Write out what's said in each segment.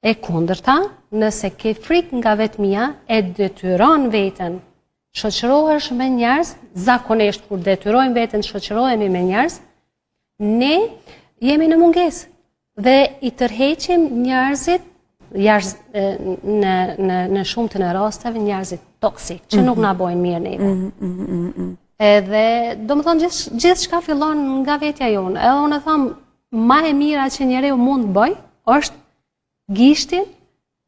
E kundërta, nëse ke frikë nga vetmia, e detyron veten, shoqërohesh me njerëz, zakonisht kur detyrojmë veten shoqërohemi me njerëz, ne jemi në mungesë dhe i tërheqim njerëzit në shumtën e rasteve njerëzit toksik, që nuk na bojnë mirë neve. Edhe, do më thonë, gjithë shka fillon nga vetja jonë. Edhe unë e thamë, ma e mira që njeriu mund të bëj, është gishtin,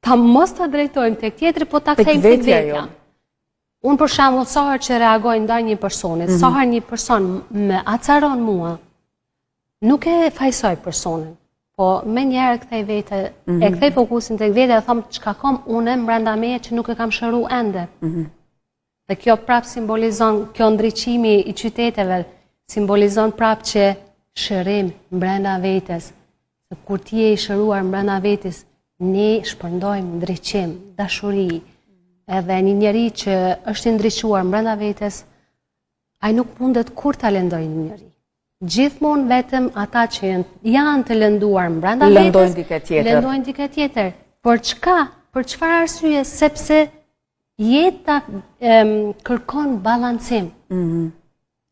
ta mos të drejtojmë të tjetri, po ta kthejmë të vetja. Unë për shembull, sa herë që reagoj ndaj një personit, sa herë një person me acaron mua, nuk e fajsoj personin, po me njerë kthej vete, e kthej fokusin të vete dhe thamë çka kam unë brenda meje që nuk e kam shëru ende. Dhe kjo prap simbolizon, kjo ndriçimi i qyteteve, simbolizon prap që shërim brenda vetes. Kur ti je i shëruar brenda vetes, ne shpërndojmë ndriçim, dashuri. Edhe një njeri që është i ndriçuar brenda vetes, ai nuk mundet kur ta lëndojë një njeri. Gjithmonë vetëm ata që janë të lënduar brenda vetes, lëndojnë dikë tjetër. Por çka? Për çfarë arsye? Sepse jeta kërkon balancim.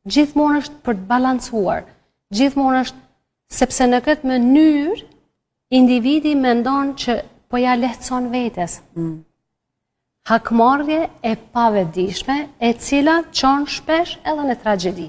Gjithmonë është për të balancuar. Gjithmonë është sepse në këtë mënyrë individi mendon që po ja lehtëson vetes. Hakmarrje e pavetdijshme, e cila çon shpesh edhe në tragjedi.